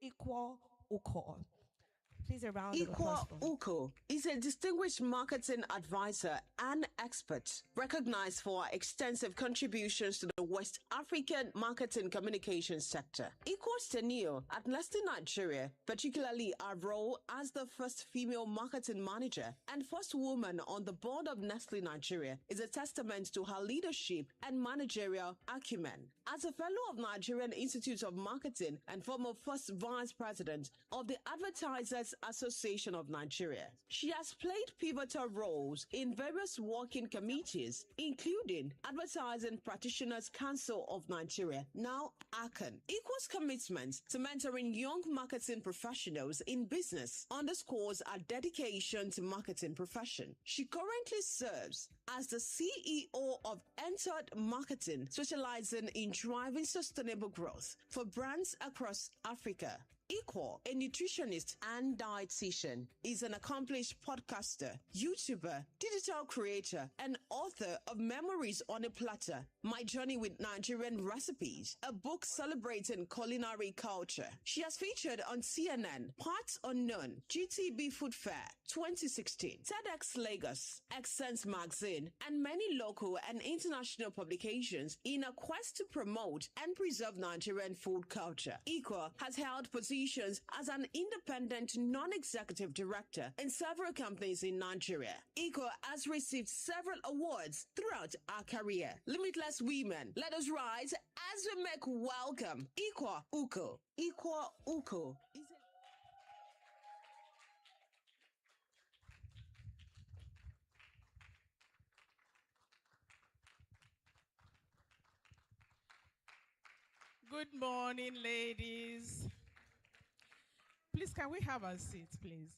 Iquo Ukoh. Please, a round of applause Iquo for Ukoh is a distinguished marketing advisor and expert recognized for her extensive contributions to the West African marketing communications sector. Iquo's tenure at Nestle Nigeria, particularly her role as the first female marketing manager and first woman on the board of Nestle Nigeria, is a testament to her leadership and managerial acumen. As a fellow of Nigerian Institute of Marketing and former first vice president of the Advertisers Association of Nigeria, she has played pivotal roles in various working committees, including Advertising Practitioners Council of Nigeria, now ACAN. Equal's commitment to mentoring young marketing professionals in business underscores her dedication to marketing profession. She currently serves as the CEO of Entered Marketing, specializing in driving sustainable growth for brands across Africa. Iquo, a nutritionist and dietitian, is an accomplished podcaster, YouTuber, digital creator, and author of Memories on a Platter, My Journey with Nigerian Recipes, a book celebrating culinary culture. She has featured on CNN, Parts Unknown, GTB Food Fair 2016, TEDx Lagos, Essence Magazine, and many local and international publications in a quest to promote and preserve Nigerian food culture. Iquo has held positions as an independent non-executive director in several companies in Nigeria. Iquo has received several awards throughout her career. Limitless women, let us rise as we make welcome Iquo Ukoh. Iquo Ukoh is a Good morning, ladies. Please, can we have our seats, please?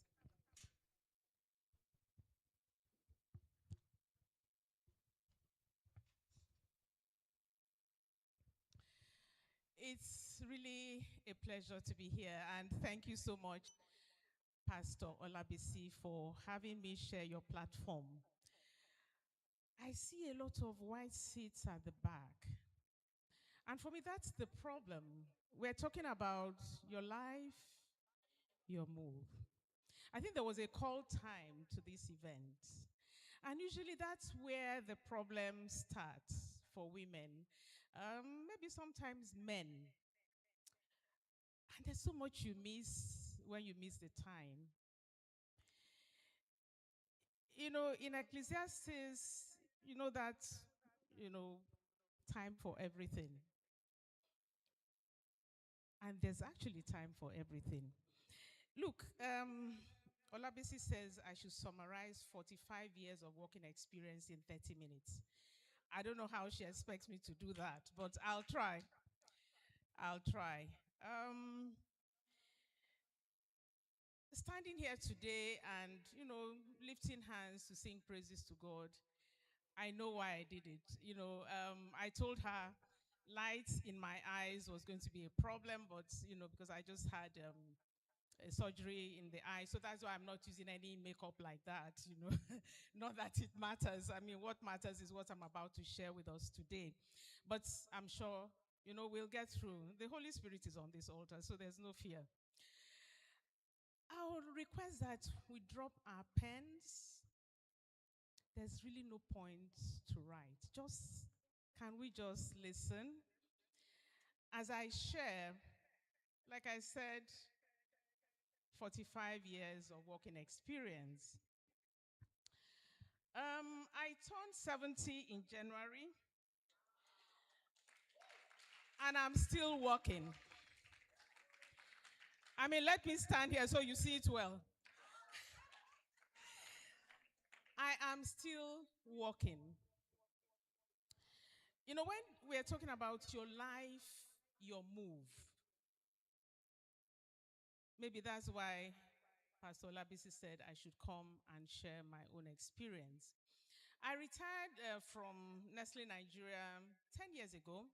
It's really a pleasure to be here, and thank you so much, Pastor Olabisi, for having me share your platform. I see a lot of white seats at the back. And for me, that's the problem. We're talking about your life, your move. I think there was a call time to this event. And usually that's where the problem starts for women, maybe sometimes men. And there's so much you miss when you miss the time. You know, in Ecclesiastes, you know that, time for everything. And there's actually time for everything. Look, Olabisi says I should summarize 45 years of working experience in 30 minutes. I don't know how she expects me to do that, but I'll try. I'll try. Standing here today and, lifting hands to sing praises to God, I know why I did it. I told her light in my eyes was going to be a problem, but, because I just had a surgery in the eye. So that's why I'm not using any makeup like that, Not that it matters. I mean, what matters is what I'm about to share with us today. But I'm sure, we'll get through. The Holy Spirit is on this altar, so there's no fear. I would request that we drop our pens. There's really no point to write. Can we just listen? As I share, like I said, 45 years of working experience. I turned 70 in January, and I'm still working. I mean, let me stand here so you see it well. I am still working. When we're talking about your life, your move, maybe that's why Pastor Olabisi said I should come and share my own experience. I retired from Nestle Nigeria 10 years ago.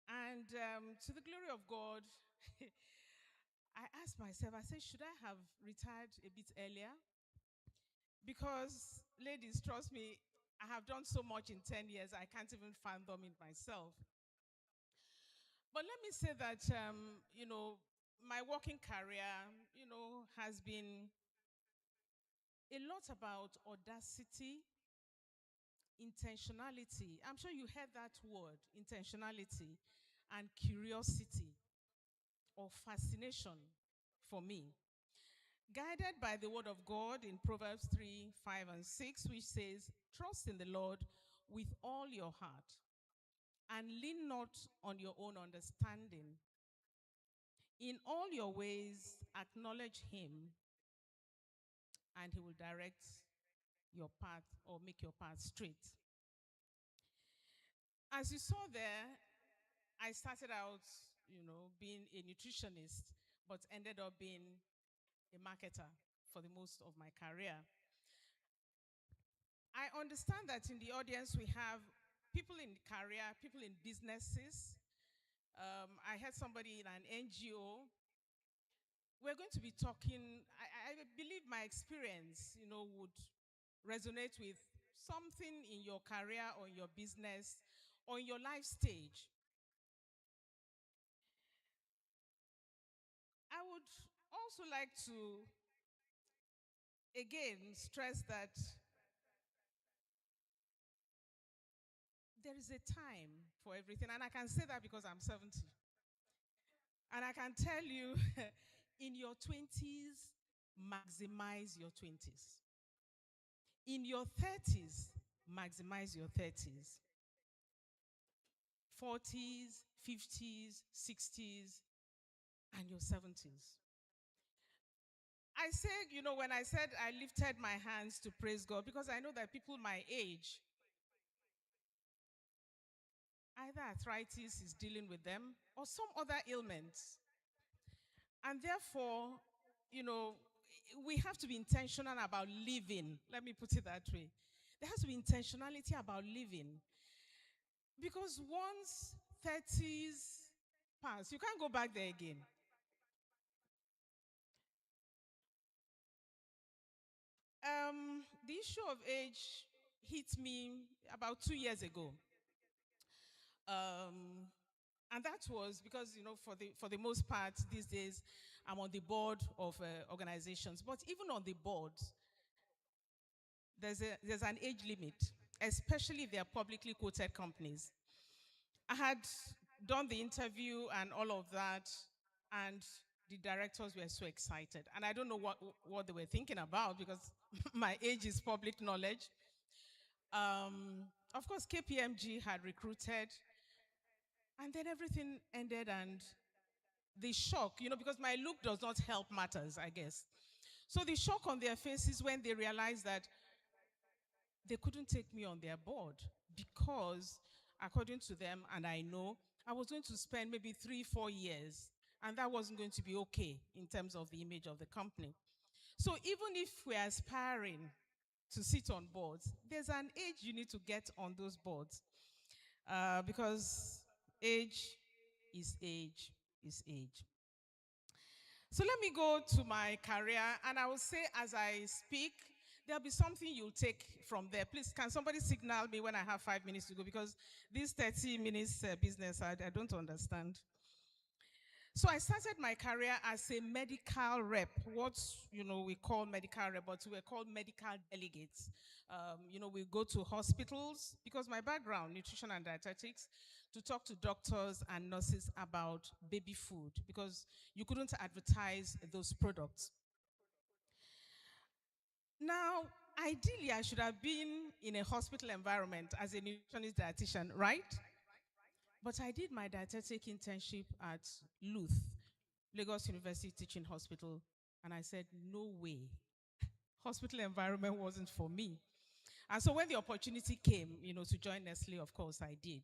And to the glory of God, I asked myself, I said, should I have retired a bit earlier? Because, ladies, trust me, I have done so much in 10 years, I can't even fathom it myself. But let me say that, my working career, has been a lot about audacity, intentionality. I'm sure you heard that word, intentionality, and curiosity or fascination for me. Guided by the word of God in Proverbs 3, 5, and 6, which says, "Trust in the Lord with all your heart and lean not on your own understanding. In all your ways, acknowledge him, and he will direct your path or make your path straight." As you saw there, I started out, being a nutritionist, but ended up being a marketer for the most of my career. I understand that in the audience we have people in career, people in businesses. I had somebody in an NGO. We're going to be talking, I believe my experience, would resonate with something in your career or in your business or in your life stage. I would also like to, again, stress that there is a time for everything. And I can say that because I'm 70. And I can tell you, in your 20s, maximize your 20s. In your 30s, maximize your 30s. 40s, 50s, 60s, and your 70s. I said, when I said I lifted my hands to praise God, because I know that people my age, either arthritis is dealing with them or some other ailments. And therefore, you know, we have to be intentional about living. Let me put it that way. There has to be intentionality about living. Because once 30s pass, you can't go back there again. The issue of age hit me about 2 years ago. And that was because, for the most part these days, I'm on the board of organizations. But even on the board, there's an age limit, especially if they are publicly quoted companies. I had done the interview and all of that, and the directors were so excited. And I don't know what they were thinking about, because my age is public knowledge. Of course, KPMG had recruited, and then everything ended, and the shock, because my look does not help matters, I guess. So the shock on their faces when they realized that they couldn't take me on their board, because according to them, and I know, I was going to spend maybe 3-4 years, and that wasn't going to be okay in terms of the image of the company. So even if we're aspiring to sit on boards, there's an age you need to get on those boards, because age is age is age. So let me go to my career, and I will say as I speak, there'll be something you'll take from there. Please, can somebody signal me when I have 5 minutes to go? Because this 30 minutes business, I don't understand. So I started my career as a medical rep, what we call medical rep, but we were called medical delegates. We go to hospitals, because my background, nutrition and dietetics, to talk to doctors and nurses about baby food, because you couldn't advertise those products. Now, ideally, I should have been in a hospital environment as a nutritionist dietitian, right? But I did my dietetic internship at Luth, Lagos University Teaching Hospital, and I said, no way. Hospital environment wasn't for me. And so when the opportunity came, to join Nestle, of course I did.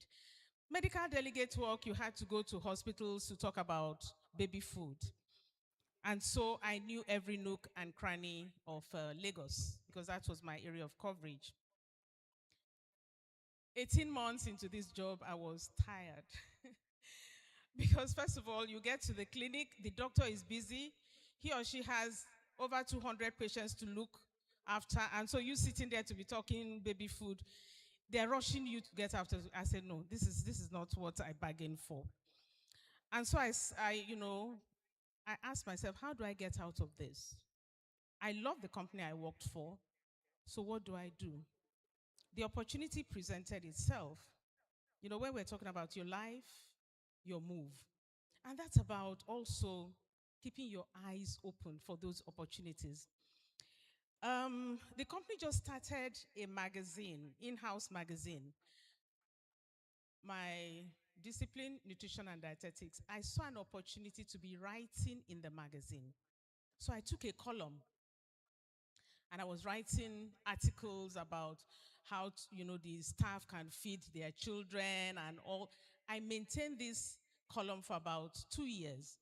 Medical delegate work, you had to go to hospitals to talk about baby food. And so I knew every nook and cranny of Lagos, because that was my area of coverage. 18 months into this job, I was tired. Because first of all, you get to the clinic, the doctor is busy. He or she has over 200 patients to look after. And so you sitting there to be talking baby food, they're rushing you to get after. I said, no, this is not what I bargained for. And so I I asked myself, how do I get out of this? I love the company I worked for, so what do I do? The opportunity presented itself. You know, when we're talking about your life, your move. And that's about also keeping your eyes open for those opportunities. The company just started a magazine, in-house magazine. My discipline, nutrition and dietetics, I saw an opportunity to be writing in the magazine. So I took a column and I was writing articles about how the staff can feed their children and all. I maintained this column for about 2 years.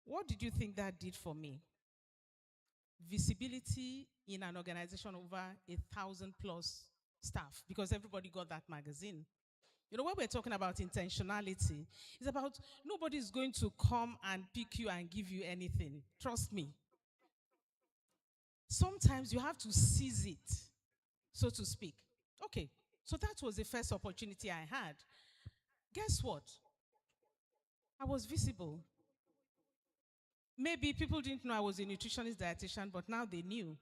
What did you think that did for me? Visibility in an organization over 1,000 plus staff, because everybody got that magazine. You know, when we're talking about intentionality, it's about nobody's going to come and pick you and give you anything. Trust me. Sometimes you have to seize it, so to speak. Okay, so that was the first opportunity I had. Guess what? I was visible. Maybe people didn't know I was a nutritionist dietitian, but now they knew.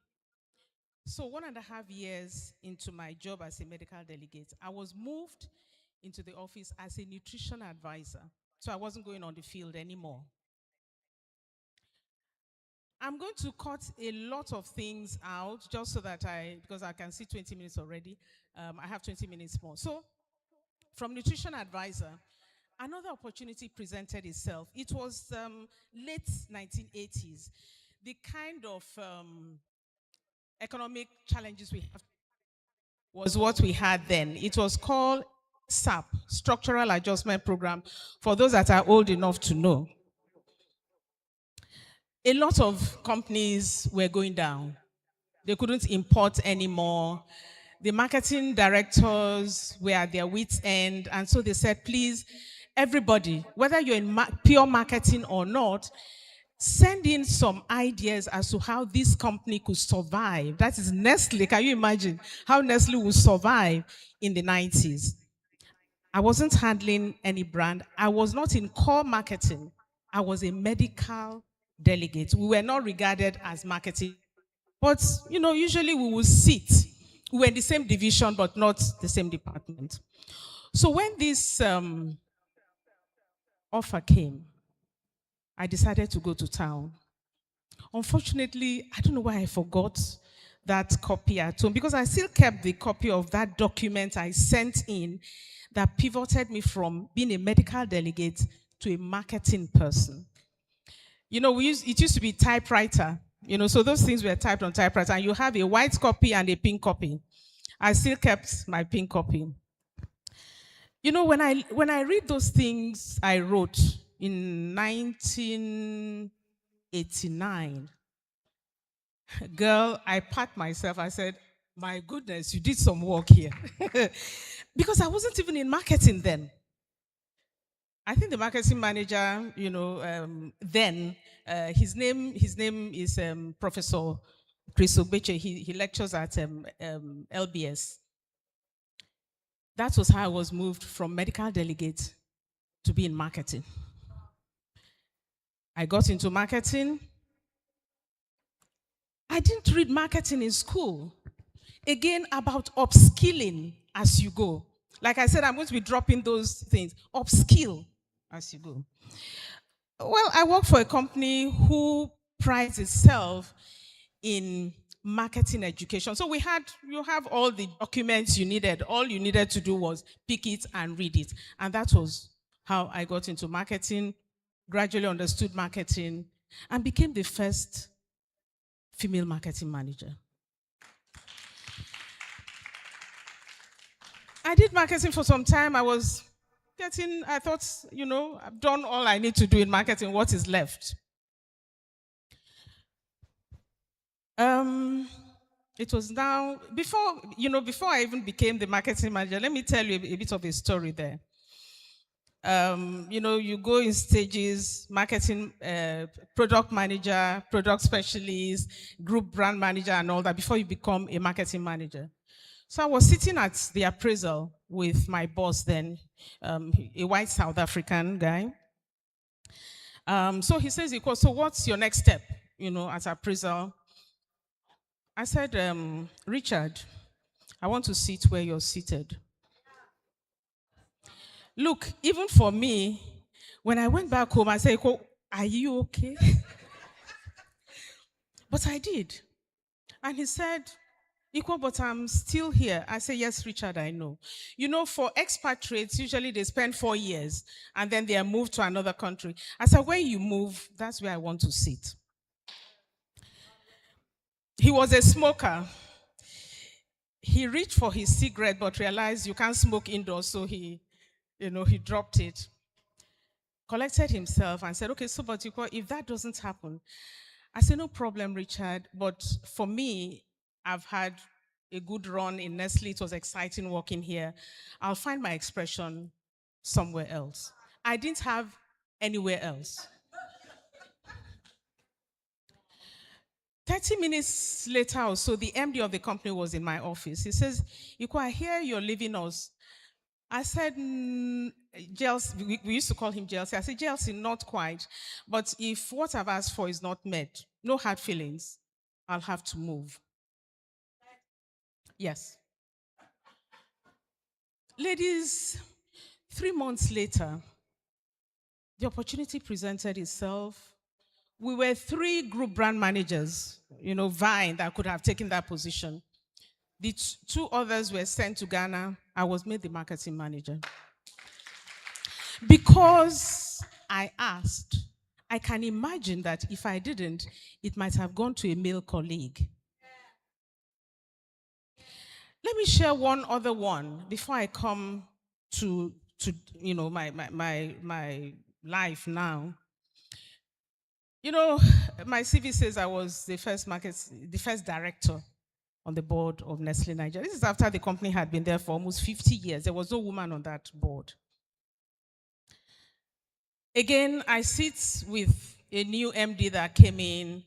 So 1.5 years into my job as a medical delegate, I was moved into the office as a nutrition advisor. So I wasn't going on the field anymore. I'm going to cut a lot of things out just so that because I can see 20 minutes already. I have 20 minutes more. So from nutrition advisor, another opportunity presented itself. It was late 1980s. The kind of economic challenges we have was what we had then. It was called SAP, Structural Adjustment Program, for those that are old enough to know. A lot of companies were going down. They couldn't import anymore. The marketing directors were at their wits' end, and so they said, please, everybody, whether you're in pure marketing or not, send in some ideas as to how this company could survive. That is Nestle. Can you imagine how Nestle would survive in the 90s? I wasn't handling any brand. I was not in core marketing. I was a medical delegate. We were not regarded as marketing. But, usually we would sit. We were in the same division, but not the same department. So when this offer came, I decided to go to town. Unfortunately, I don't know why I forgot that copy at home, because I still kept the copy of that document I sent in that pivoted me from being a medical delegate to a marketing person. It used to be typewriter, so those things were typed on typewriter, and you have a white copy and a pink copy. I still kept my pink copy. When I read those things I wrote in 1989, girl, I pat myself. I said, my goodness, you did some work here. Because I wasn't even in marketing then. I think the marketing manager, then, his name is Professor Chris Ogbeche. He lectures at LBS. That was how I was moved from medical delegate to be in marketing. I got into marketing. I didn't read marketing in school. Again, about upskilling as you go. Like I said, I'm going to be dropping those things. Upskill as you go. Well, I work for a company who prides itself in marketing education. So you have all the documents you needed. All you needed to do was pick it and read it. And that was how I got into marketing, gradually understood marketing, and became the first female marketing manager. I did marketing for some time. I thought, I've done all I need to do in marketing. What is left? It was now, before I even became the marketing manager, let me tell you a bit of a story there. You go in stages: marketing, product manager, product specialist, group brand manager, and all that before you become a marketing manager. So I was sitting at the appraisal with my boss then, a white South African guy. So he says, Iquo, so what's your next step, at appraisal? I said, Richard, I want to sit where you're seated. Look, even for me, when I went back home, I said, Iquo, are you okay? But I did. And he said, Equal, but I'm still here. I say, yes, Richard, I know. For expatriates, usually they spend 4 years and then they are moved to another country. I said, when you move, that's where I want to sit. He was a smoker. He reached for his cigarette, but realized you can't smoke indoors, so he dropped it. Collected himself and said, okay, so but if that doesn't happen, I said, no problem, Richard. But for me, I've had a good run in Nestle. It was exciting working here. I'll find my expression somewhere else. I didn't have anywhere else. 30 minutes later or so, the MD of the company was in my office. He says, Ukoh, I hear you're leaving us. I said, Chelsea, we used to call him Chelsea. I said, Chelsea, not quite. But if what I've asked for is not met, no hard feelings, I'll have to move. Yes. Ladies, 3 months later, the opportunity presented itself. We were 3 group brand managers, vying that could have taken that position. The 2 others were sent to Ghana. I was made the marketing manager. Because I asked, I can imagine that if I didn't, it might have gone to a male colleague. Let me share one other one before I come to my life now. My CV says I was the first director on the board of Nestle Nigeria. This is after the company had been there for almost 50 years. There was no woman on that board. Again, I sit with a new MD that came in.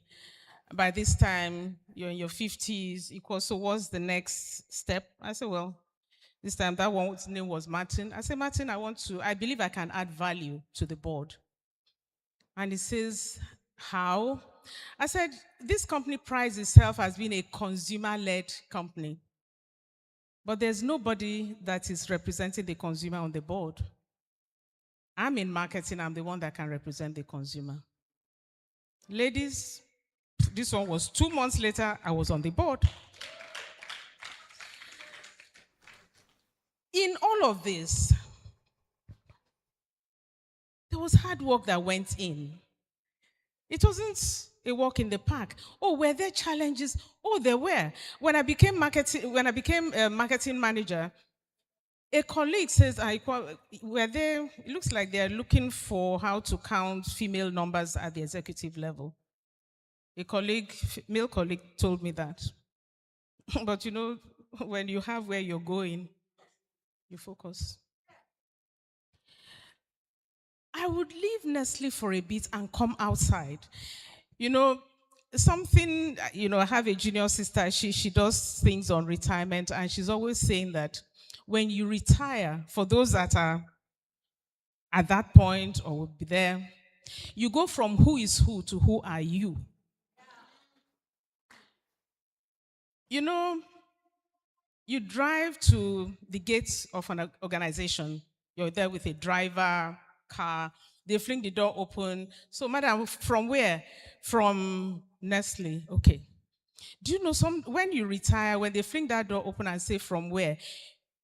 By this time, you're in your 50s. Equal. So what's the next step? I said, well, this time that one's name was Martin. I said, Martin, I believe I can add value to the board. And he says, how? I said, this company prides itself as being a consumer-led company. But there's nobody that is representing the consumer on the board. I'm in marketing. I'm the one that can represent the consumer. Ladies, this one was 2 months later. I was on the board. In all of this, there was hard work that went in. It wasn't a walk in the park. Oh, were there challenges? Oh, there were. When I became a marketing manager, a colleague says, were there, it looks like they're looking for how to count female numbers at the executive level. Male colleague told me that. But when you have where you're going, you focus. I would leave Nestle for a bit and come outside. Something, I have a junior sister, she does things on retirement, and she's always saying that when you retire, for those that are at that point or will be there, you go from who is who to who are you. You drive to the gates of an organization. You're there with a driver, car. They fling the door open. So, madam, from where? From Nestle. Okay. Do you know when you retire, when they fling that door open and say from where,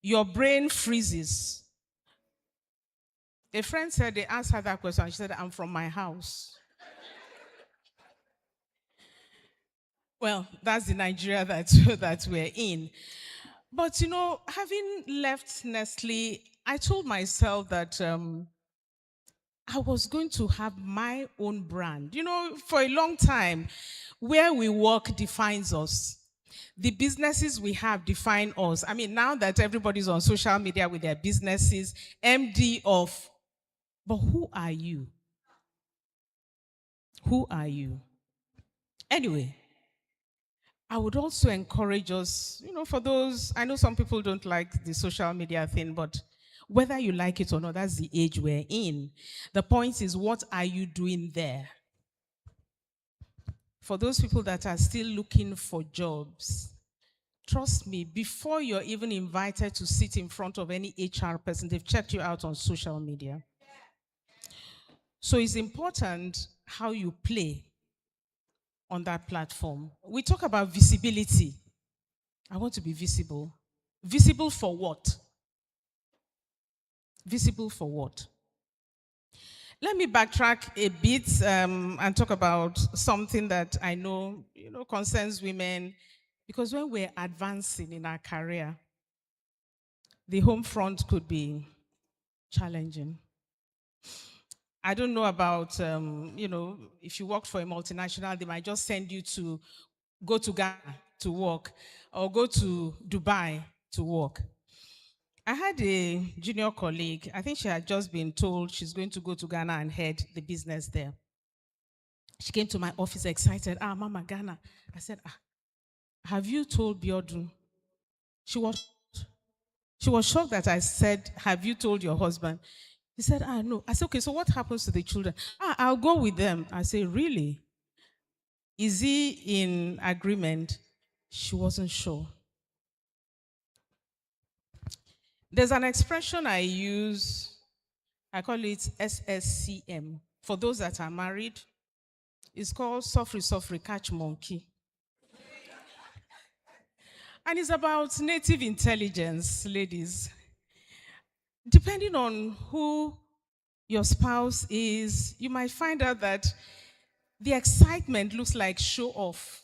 your brain freezes. A friend said, they asked her that question. She said, I'm from my house. Well, that's the Nigeria that we're in. But, having left Nestle, I told myself that I was going to have my own brand. For a long time, where we work defines us. The businesses we have define us. I mean, now that everybody's on social media with their businesses, MD of, but who are you? Who are you? Anyway, I would also encourage us, for those, I know some people don't like the social media thing, but Whether you like it or not, that's the age we're in. The point is, what are you doing there? For those people that are still looking for jobs, trust me, before you're even invited to sit in front of any HR person, they've checked you out on social media. So it's important how you play on that platform. We talk about visibility. I want to be visible. Visible for what? Visible for what? Let me backtrack a bit and talk about something that I know, concerns women. Because when we're advancing in our career, the home front could be challenging. I don't know about, if you work for a multinational, they might just send you to go to Ghana to work or go to Dubai to work. I had a junior colleague. I think she had just been told she's going to go to Ghana and head the business there. She came to my office excited. Mama, Ghana. I said, have you told Biodun? She was shocked that I said, have you told your husband? He said, no. I said, okay, so what happens to the children? I'll go with them. I said, really? Is he in agreement? She wasn't sure. There's an expression I use, I call it SSCM. For those that are married, it's called suffer, catch monkey. And it's about native intelligence, ladies. Depending on who your spouse is, you might find out that the excitement looks like show off.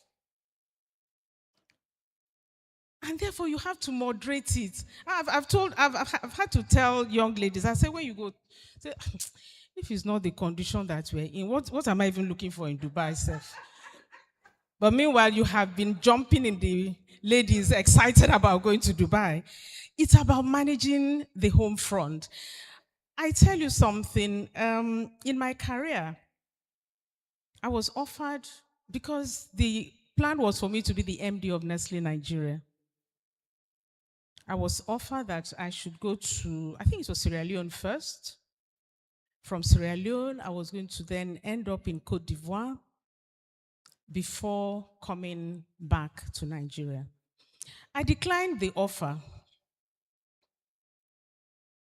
And therefore, you have to moderate it. I've had to tell young ladies, I say, when you go, say, if it's not the condition that we're in, what am I even looking for in Dubai, self? But meanwhile, you have been jumping in the ladies excited about going to Dubai. It's about managing the home front. I tell you something, in my career, I was offered, because the plan was for me to be the MD of Nestle Nigeria. I was offered that I should go to, I think it was Sierra Leone first. From Sierra Leone, I was going to then end up in Côte d'Ivoire before coming back to Nigeria. I declined the offer.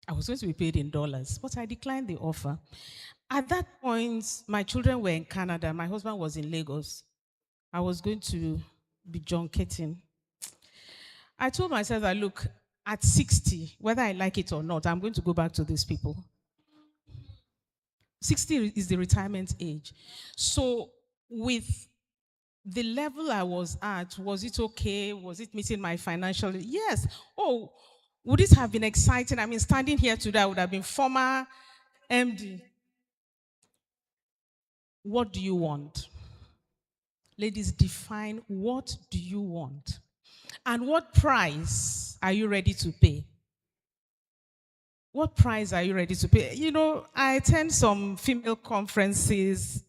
I was going to be paid in dollars, but I declined the offer. At that point, my children were in Canada. My husband was in Lagos. I was going to be junketing. I told myself that, look, at 60, whether I like it or not, I'm going to go back to these people. 60 is the retirement age. So with the level I was at, was it okay? Was it meeting my financial? Yes. Oh, would it have been exciting? I mean, standing here today, I would have been former MD. What do you want? Ladies, define what do you want? And what price are you ready to pay? What price are you ready to pay? I attend some female conferences.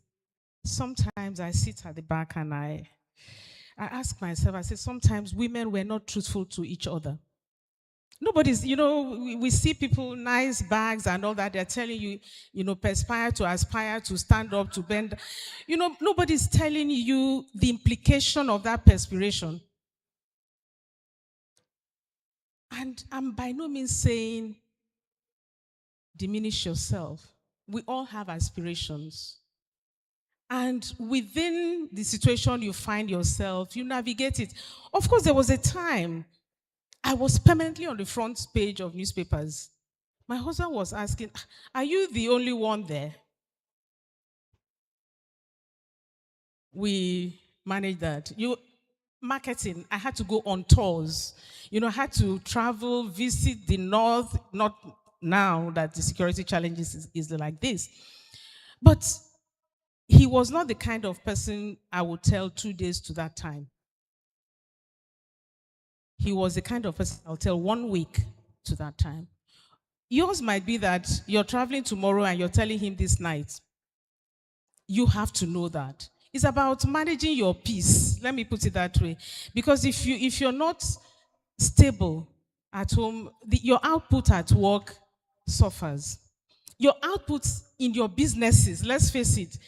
Sometimes I sit at the back and I ask myself, I say, sometimes women were not truthful to each other. Nobody's, we see people, nice bags and all that. They're telling you, perspire to aspire to stand up to bend. Nobody's telling you the implication of that perspiration. And I'm by no means saying diminish yourself. We all have aspirations. And within the situation you find yourself, you navigate it. Of course, there was a time I was permanently on the front page of newspapers. My husband was asking, are you the only one there? We managed that. Marketing, I had to go on tours. I had to travel, visit the north, not now that the security challenges is like this. But he was not the kind of person I would tell 2 days to that time. He was the kind of person I'll tell 1 week to that time. Yours might be that you're traveling tomorrow and you're telling him this night. You have to know that. It's about managing your peace. Let me put it that way. Because if you're not stable at home, your output at work suffers. Your output in your businesses, let's face it,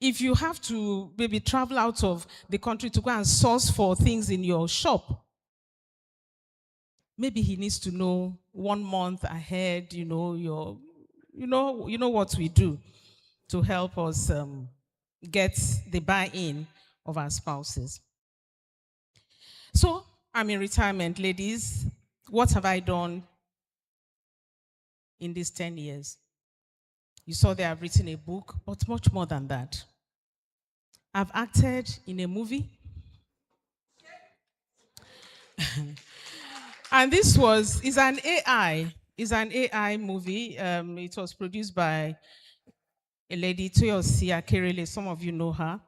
if you have to maybe travel out of the country to go and source for things in your shop, maybe he needs to know 1 month ahead, you know what we do to help us get the buy-in of our spouses. So I'm in retirement, ladies. What have I done in these 10 years? You saw that I've written a book, but much more than that. I've acted in a movie. And this is an AI movie. It was produced by a lady, Toyosi Akerele. Some of you know her.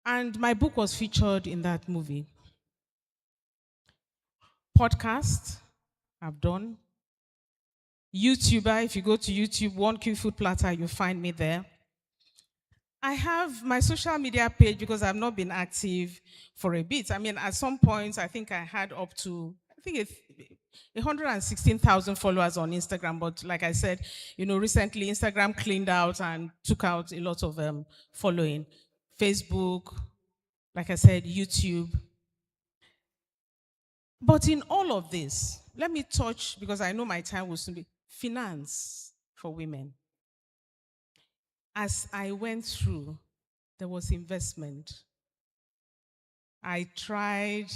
And my book was featured in that movie. Podcast, I've done. YouTuber, if you go to YouTube, One Q Food Platter, you'll find me there. I have my social media page because I've not been active for a bit. I mean, at some point, I think I had up to, 116,000 followers on Instagram. But like I said, recently Instagram cleaned out and took out a lot of following. Facebook, like I said, YouTube. But in all of this, let me touch, because I know my time will soon be, finance for women. As I went through, there was investment. I tried,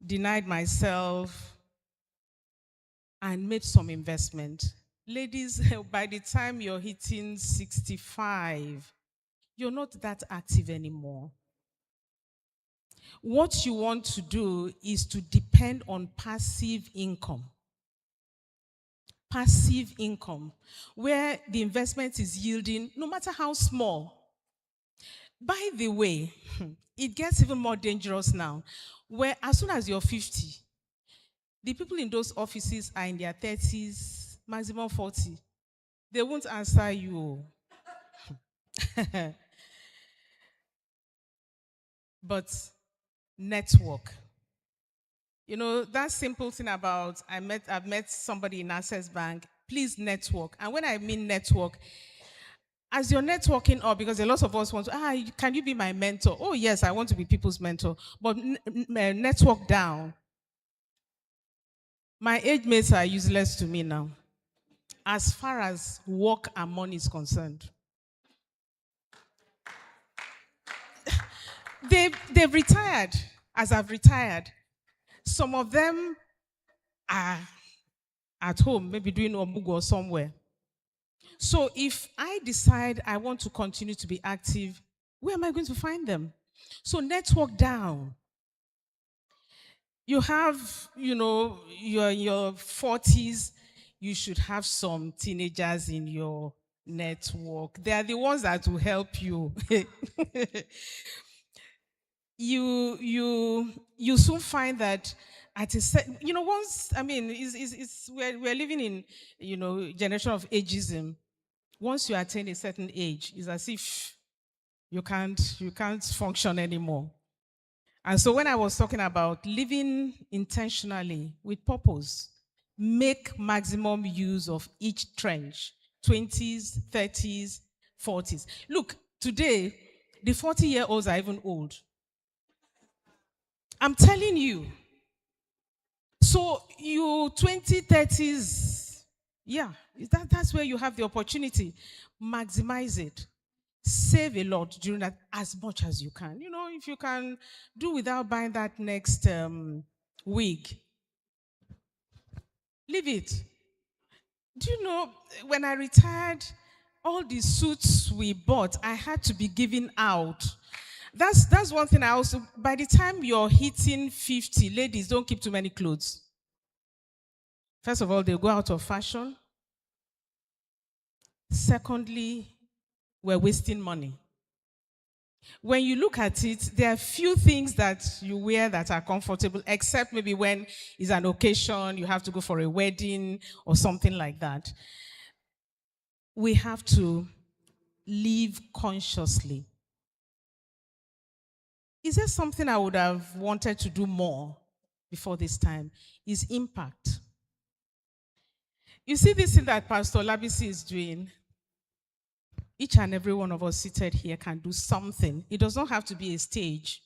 denied myself, and made some investment. Ladies, by the time you're hitting 65, you're not that active anymore. What you want to do is to depend on passive income. Passive income, where the investment is yielding, no matter how small. By the way, it gets even more dangerous now, where as soon as you're 50, the people in those offices are in their 30s, maximum 40. They won't answer you. But network. That simple thing about I've met somebody in Access Bank, please network. And when I mean network, as you're networking up, because a lot of us want to, can you be my mentor? Oh yes, I want to be people's mentor. But network down. My age mates are useless to me now, as far as work and money is concerned. They've retired, as I've retired. Some of them are at home, maybe doing omugo or somewhere. So if I decide I want to continue to be active, where am I going to find them? So network down. You have, you're in your 40s, you should have some teenagers in your network. They are the ones that will help you. you soon find that at a certain, once, I mean, we're living in, generation of ageism. Once you attain a certain age, it's as if you can't function anymore. And so when I was talking about living intentionally with purpose, make maximum use of each trench, 20s, 30s, 40s. Look, today, the 40-year-olds are even old. I'm telling you. So you 20, 30s, yeah, that's where you have the opportunity. Maximize it. Save a lot during that as much as you can. If you can do without buying that next wig, leave it. Do you know, when I retired, all the suits we bought, I had to be giving out. That's one thing I also, by the time you're hitting 50, ladies, don't keep too many clothes. First of all, they go out of fashion. Secondly, we're wasting money. When you look at it, there are few things that you wear that are comfortable, except maybe when it's an occasion, you have to go for a wedding or something like that. We have to live consciously. Is there something I would have wanted to do more before this time? Is impact. You see this thing that Pastor Labisi is doing? Each and every one of us seated here can do something. It does not have to be a stage.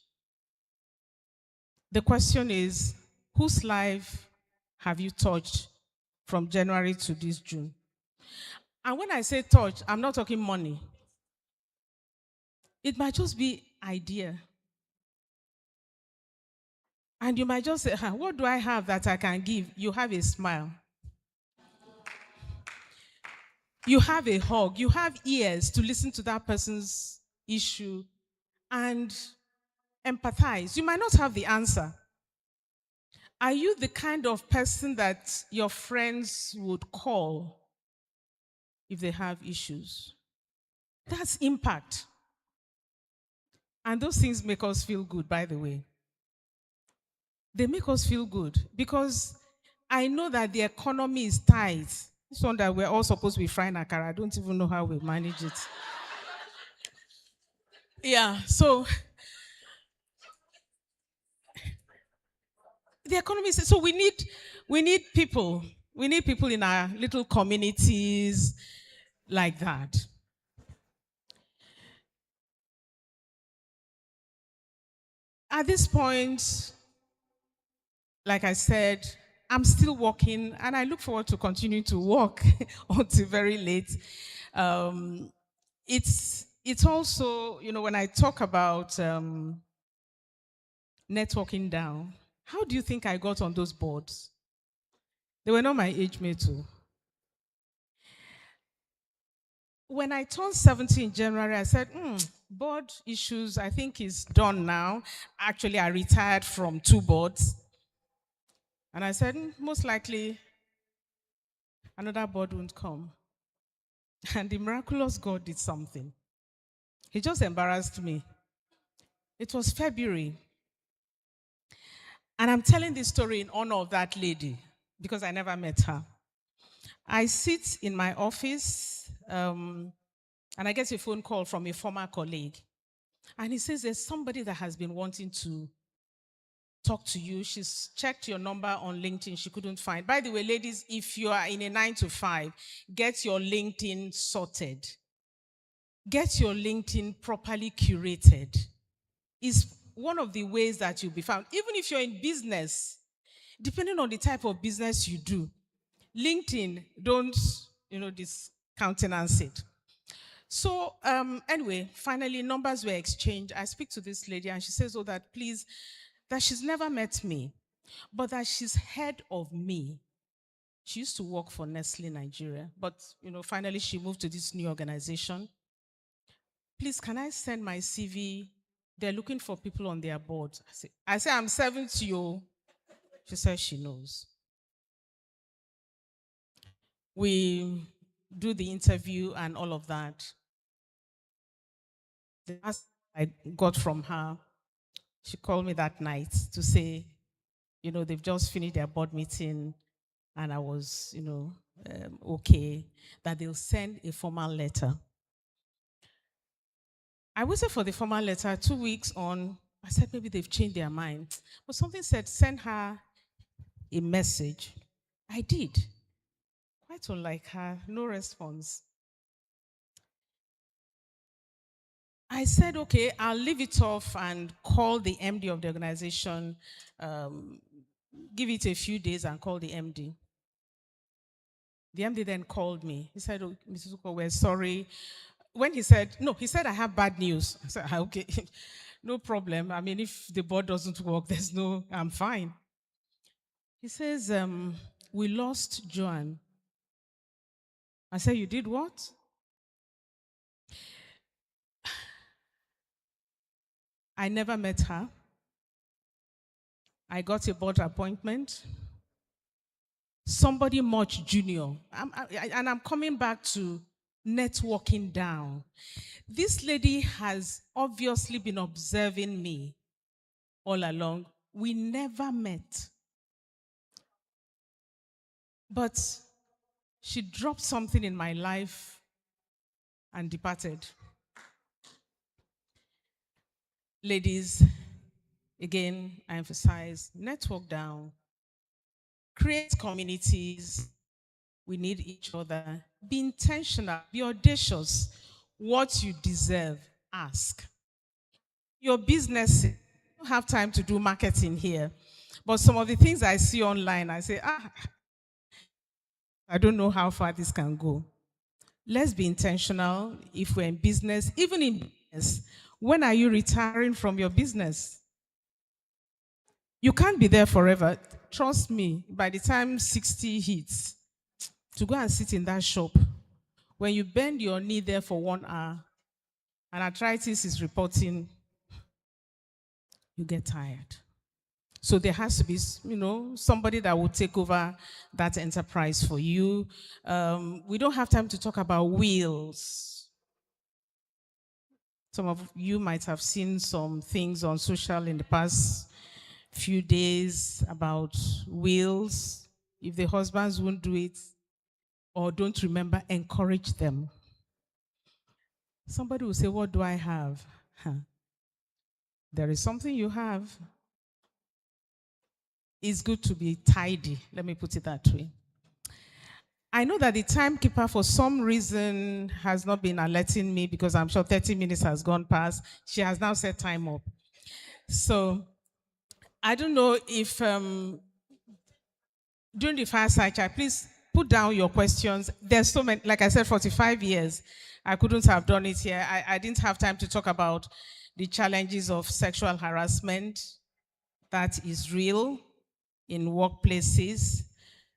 The question is, whose life have you touched from January to this June? And when I say touch, I'm not talking money. It might just be idea. And you might just say, what do I have that I can give? You have a smile. You have a hug. You have ears to listen to that person's issue and empathize. You might not have the answer. Are you the kind of person that your friends would call if they have issues? That's impact. And those things make us feel good, by the way. They make us feel good because I know that the economy is tight. This one that we're all supposed to be frying akara. I don't even know how we manage it. Yeah, so the economy is so we need people. We need people in our little communities like that. At this point, like I said, I'm still working and I look forward to continuing to work until very late. Um, it's also, when I talk about networking down, how do you think I got on those boards? They were not my age mate too. When I turned 70 in January, I said, board issues, I think is done now. Actually, I retired from 2 boards. And I said, most likely another board won't come. And the miraculous God did something. He just embarrassed me. It was February. And I'm telling this story in honor of that lady because I never met her. I sit in my office and I get a phone call from a former colleague. And he says, there's somebody that has been wanting to talk to you. She's checked your number on LinkedIn. She couldn't find. By the way, ladies, if you are in a 9 to 5, get your LinkedIn sorted. Get your LinkedIn properly curated. It's one of the ways that you'll be found. Even if you're in business, depending on the type of business you do, LinkedIn, don't, discountenance it. So anyway, finally, numbers were exchanged. I speak to this lady and she says, that please, that she's never met me, but that she's heard of me. She used to work for Nestle Nigeria, but finally she moved to this new organization. Please, can I send my CV? They're looking for people on their board. I say I'm 70. She says she knows. We do the interview and all of that. The last I got from her, she called me that night to say, they've just finished their board meeting and I was, okay, that they'll send a formal letter. I waited for the formal letter 2 weeks on. I said, maybe they've changed their mind. But something said, send her a message. I did. Quite unlike her, no response. I said, okay, I'll leave it off and call the MD of the organization, give it a few days and call the MD. The MD then called me. He said, Mrs. Ukoh, we're sorry. When he said, no, he said, I have bad news. I said, okay, no problem. I mean, if the board doesn't work, I'm fine. He says, we lost Joanne. I said, you did what? I never met her. I got a board appointment. Somebody much junior. And I'm coming back to networking down. This lady has obviously been observing me all along. We never met. But she dropped something in my life and departed. Ladies, again, I emphasize network down, create communities, We need each other. Be intentional, be audacious. What you deserve, ask. Your business, I don't have time to do marketing here. But some of the things I see online, I say, I don't know how far this can go. Let's be intentional if we're in business, even in business. When are you retiring from your business? You can't be there forever. Trust me, by the time 60 hits, to go and sit in that shop, when you bend your knee there for 1 hour and arthritis is reporting, you get tired. So there has to be, somebody that will take over that enterprise for you. We don't have time to talk about wills. Some of you might have seen some things on social in the past few days about wills. If the husbands won't do it or don't remember, encourage them. Somebody will say, what do I have? There is something you have. It's good to be tidy. Let me put it that way. I know that the timekeeper, for some reason, has not been alerting me because I'm sure 30 minutes has gone past. She has now set time up. So I don't know if during the fireside chat, please put down your questions. There's so many, like I said, 45 years. I couldn't have done it here. I didn't have time to talk about the challenges of sexual harassment. That is real in workplaces.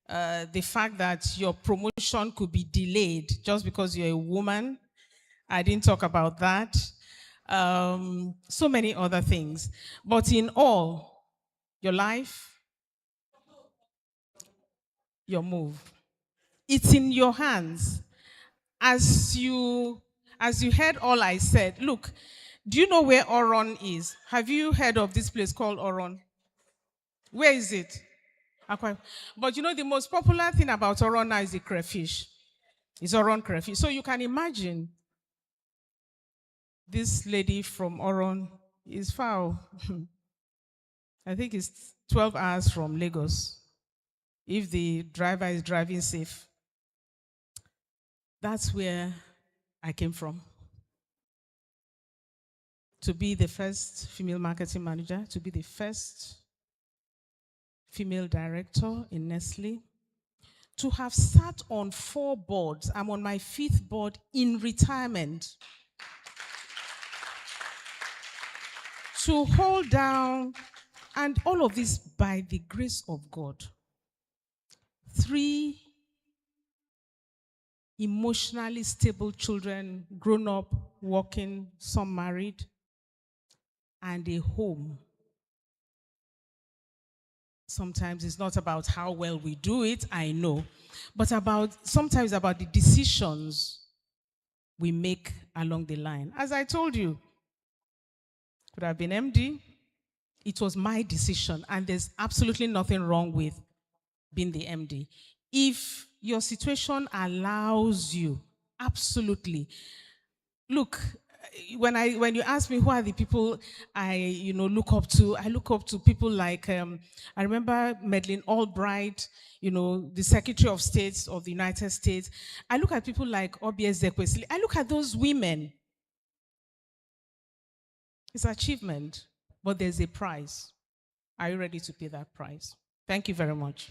The fact that your promotion could be delayed just because you're a woman. I didn't talk about that. So many other things. But in all, your life, your move, it's in your hands. As you heard all I said, look, do you know where Oron is? Have you heard of this place called Oron? Where is it? But the most popular thing about Oron now is the crayfish. It's Oron crayfish. So you can imagine this lady from Oron is far. I think it's 12 hours from Lagos. If the driver is driving safe. That's where I came from. To be the first female marketing manager, to be the first female director in Nestle, to have sat on 4 boards. I'm on my 5th board in retirement. To hold down, and all of this by the grace of God. 3 emotionally stable children, grown up, working, some married, and a home. Sometimes it's not about how well we do it, I know, but sometimes about the decisions we make along the line. As I told you, could have been MD. It was my decision, and there's absolutely nothing wrong with being the MD. If your situation allows you, absolutely. Look, when you ask me who are the people I look up to, I look up to people like I remember Madeleine Albright, the Secretary of State of the United States. I look at people like Obi Ezekwesili. I look at those women. It's achievement, but there's a price. Are you ready to pay that price? Thank you very much.